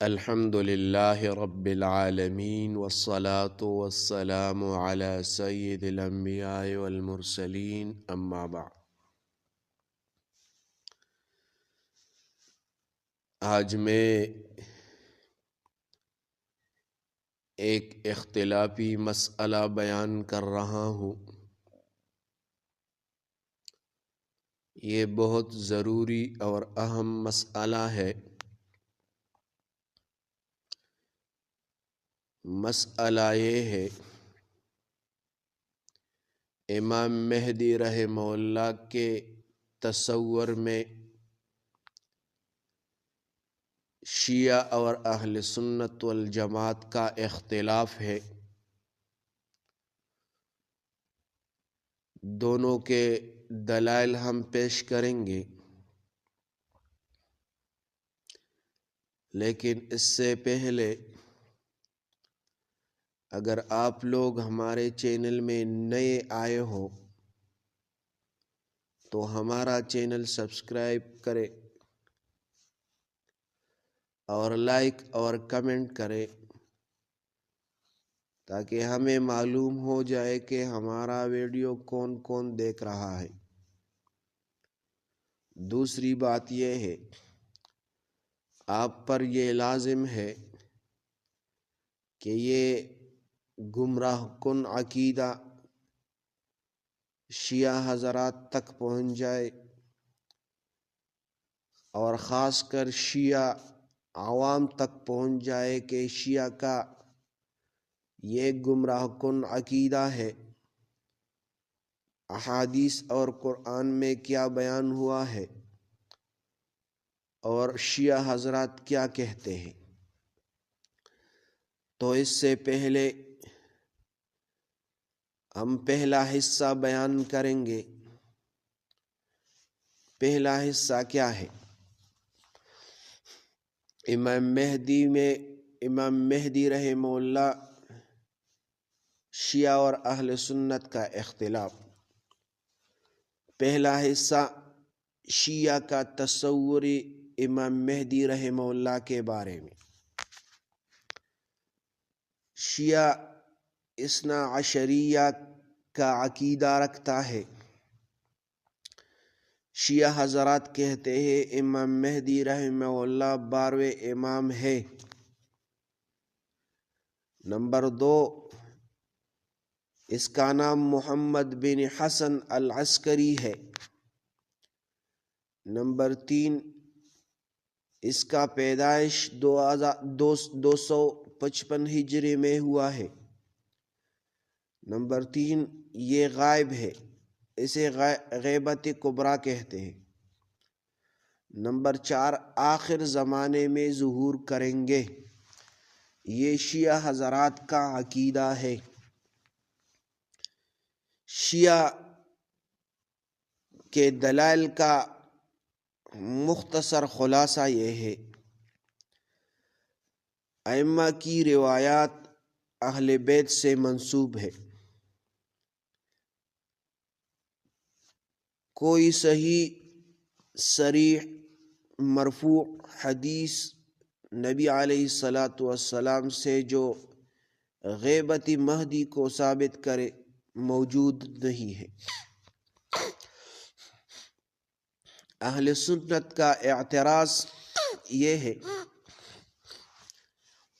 الحمد لله رب العالمين والصلاة والسلام على سيد الأنبياء والمرسلين أما بعد۔ آج میں ایک اختلافی مسئلہ بیان کر رہا ہوں۔ یہ بہت ضروری اور اہم مسئلہ ہے۔ مسئلہ یہ ہے، امام مہدی رحمہ اللہ کے تصور میں شیعہ اور اہل سنت والجماعت کا اختلاف ہے۔ دونوں کے دلائل ہم پیش کریں گے، لیکن اس سے پہلے اگر آپ لوگ ہمارے چینل میں نئے آئے ہو تو ہمارا چینل سبسکرائب کرے اور لائک اور کمنٹ کرے تاکہ ہمیں معلوم ہو جائے کہ ہمارا ویڈیو کون کون دیکھ رہا ہے۔ دوسری بات یہ ہے، آپ پر یہ لازم ہے کہ یہ گمراہ کن عقیدہ شیعہ حضرات تک پہنچ جائے، اور خاص کر شیعہ عوام تک پہنچ جائے کہ شیعہ کا یہ گمراہ کن عقیدہ ہے۔ احادیث اور قرآن میں کیا بیان ہوا ہے اور شیعہ حضرات کیا کہتے ہیں۔ تو اس سے پہلے ہم پہلا حصہ بیان کریں گے۔ پہلا حصہ کیا ہے؟ امام مہدی رحمہ اللہ، شیعہ اور اہل سنت کا اختلاف۔ پہلا حصہ شیعہ کا تصور امام مہدی رحمہ اللہ کے بارے میں۔ شیعہ اثنا عشریہ کا عقیدہ رکھتا ہے۔ شیعہ حضرات کہتے ہیں امام مہدی رحمہ اللہ 12ویں امام ہے۔ نمبر 2، اس کا نام محمد بن حسن العسکری ہے۔ نمبر 3، اس کا پیدائش 255 ہجری میں ہوا ہے۔ نمبر 3، یہ غائب ہے، اسے غیبت کبریٰ کہتے ہیں۔ نمبر 4، آخر زمانے میں ظہور کریں گے۔ یہ شیعہ حضرات کا عقیدہ ہے۔ شیعہ کے دلائل کا مختصر خلاصہ یہ ہے، ائمہ کی روایات اہل بیت سے منسوب ہے۔ کوئی صحیح صریح مرفوع حدیث نبی علیہ السلام سے جو غیبت مہدی کو ثابت کرے موجود نہیں ہے۔ اہل سنت کا اعتراض یہ ہے،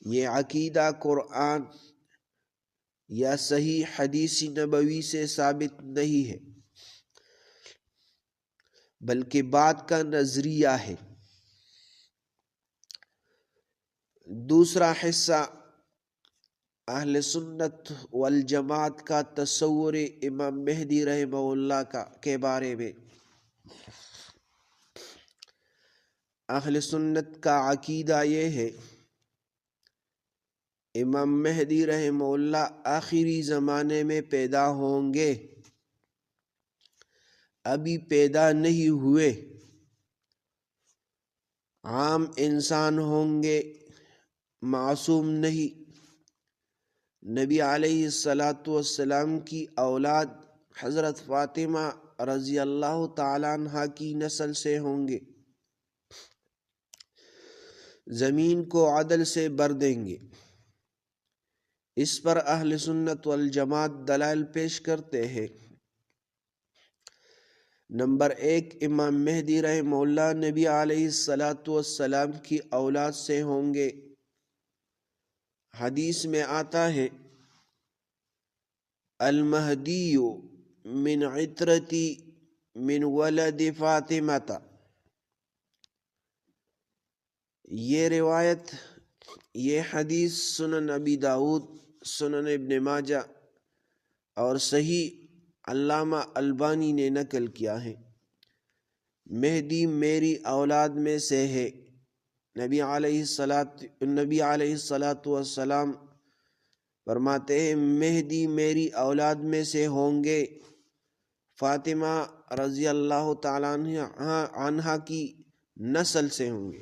یہ عقیدہ قرآن یا صحیح حدیث نبوی سے ثابت نہیں ہے، بلکہ بات کا نظریہ ہے۔ دوسرا حصہ اہل سنت والجماعت کا تصور امام مہدی رحمہ اللہ کے بارے میں۔ اہل سنت کا عقیدہ یہ ہے، امام مہدی رحمہ اللہ آخری زمانے میں پیدا ہوں گے، ابھی پیدا نہیں ہوئے، عام انسان ہوں گے، معصوم نہیں۔ نبی علیہ السلام کی اولاد حضرت فاطمہ رضی اللہ تعالیٰ عنہ کی نسل سے ہوں گے۔ زمین کو عدل سے بھر دیں گے۔ اس پر اہل سنت والجماعت دلائل پیش کرتے ہیں۔ نمبر 1، امام مہدی رحمہ اللہ نبی علیہ السلام کی اولاد سے ہوں گے۔ حدیث میں آتا ہے المہدی من عطرتی من ولد فاطمہ۔ یہ روایت، یہ حدیث سنن ابی داؤد، سنن ابن ماجہ اور صحیح علامہ البانی نے نقل کیا ہے۔ مہدی میری اولاد میں سے ہے۔ نبی علیہ السلام فرماتے ہیں مہدی میری اولاد میں سے ہوں گے، فاطمہ رضی اللہ تعالیٰ عنہا کی نسل سے ہوں گے۔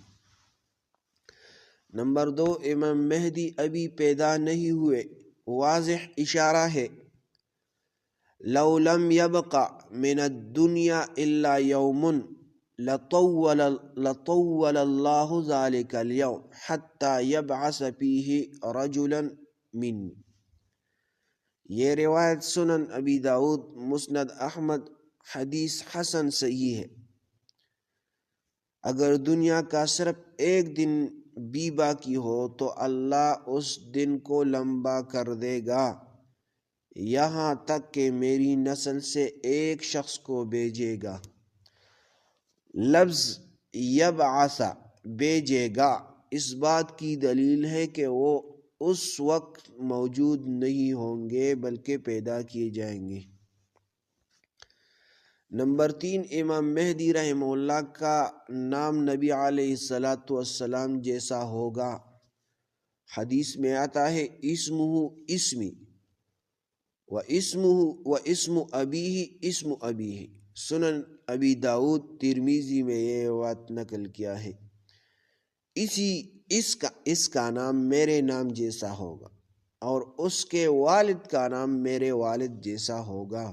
نمبر 2، امام مہدی ابھی پیدا نہیں ہوئے، واضح اشارہ ہے لو لم يبق من الدنیا الا یوم لطول اللہ ذلك اليوم حتى يبعث فيه رجلا منی۔ یہ روایت سنن ابی داؤد، مسند احمد، حدیث حسن صحیح ہے۔ اگر دنیا کا صرف ایک دن بھی باقی ہو تو اللہ اس دن کو لمبا کر دے گا، یہاں تک کہ میری نسل سے ایک شخص کو بھیجے گا۔ لفظ یبعث، بھیجے گا، اس بات کی دلیل ہے کہ وہ اس وقت موجود نہیں ہوں گے بلکہ پیدا کیے جائیں گے۔ نمبر 3، امام مہدی رحمہ اللہ کا نام نبی علیہ السلام جیسا ہوگا۔ حدیث میں آتا ہے اسمہ اسمی و اسم ابیہ اسم ابیہ۔ سنن ابی داؤد، ترمذی میں یہ بات نقل کیا ہے، اس کا نام میرے نام جیسا ہوگا اور اس کے والد کا نام میرے والد جیسا ہوگا۔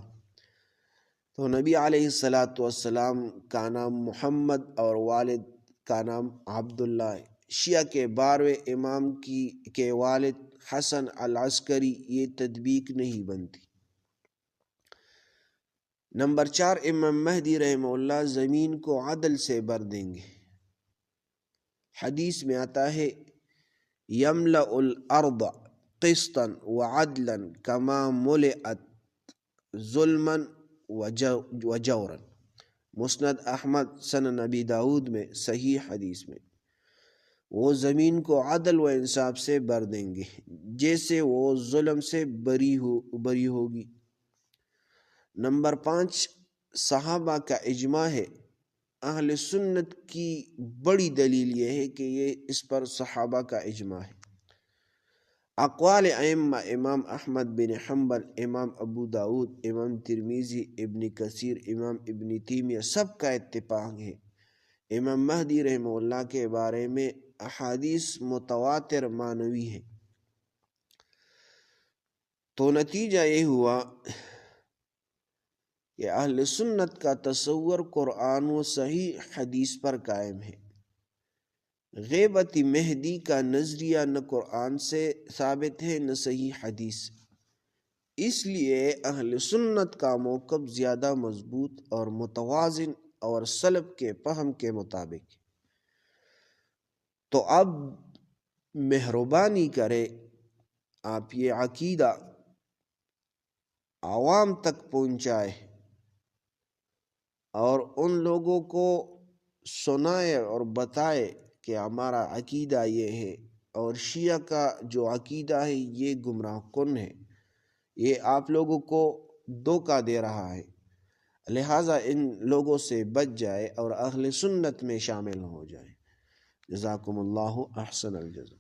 تو نبی علیہ السلام کا نام محمد اور والد کا نام عبداللہ ہے۔ شیعہ کے 12ویں امام کے والد حسن العسکری، یہ تطبیق نہیں بنتی۔ نمبر 4، امام مہدی رحمہ اللہ زمین کو عدل سے بھر دیں گے۔ حدیث میں آتا ہے یملأ الارض قسطا وعدلا کما ملئت ظلما وجورا۔ مسند احمد، سنن ابی داؤد میں صحیح حدیث میں، وہ زمین کو عدل و انصاف سے بھر دیں گے جیسے وہ ظلم سے بری ہوگی۔ نمبر 5، صحابہ کا اجماع ہے۔ اہل سنت کی بڑی دلیل یہ ہے کہ اس پر صحابہ کا اجماع ہے۔ اقوال ائمہ، امام احمد بن حنبل، امام ابو داؤد، امام ترمذی، ابن کثیر، امام ابن تیمیہ، سب کا اتفاق ہے امام مہدی رحمہ اللہ کے بارے میں احادیث متواتر معنوی ہے۔ تو نتیجہ یہ ہوا کہ اہل سنت کا تصور قرآن و صحیح حدیث پر قائم ہے۔ غیبت مہدی کا نظریہ نہ قرآن سے ثابت ہے نہ صحیح حدیث، اس لیے اہل سنت کا موقف زیادہ مضبوط اور متوازن اور سلف کے فہم کے مطابق۔ تو اب مہربانی کرے آپ یہ عقیدہ عوام تک پہنچائے اور ان لوگوں کو سنائے اور بتائے کہ ہمارا عقیدہ یہ ہے اور شیعہ کا جو عقیدہ ہے یہ گمراہ کن ہے، یہ آپ لوگوں کو دھوکہ دے رہا ہے، لہٰذا ان لوگوں سے بچ جائے اور اہل سنت میں شامل ہو جائے۔ جزاکم اللہ احسن الجزا۔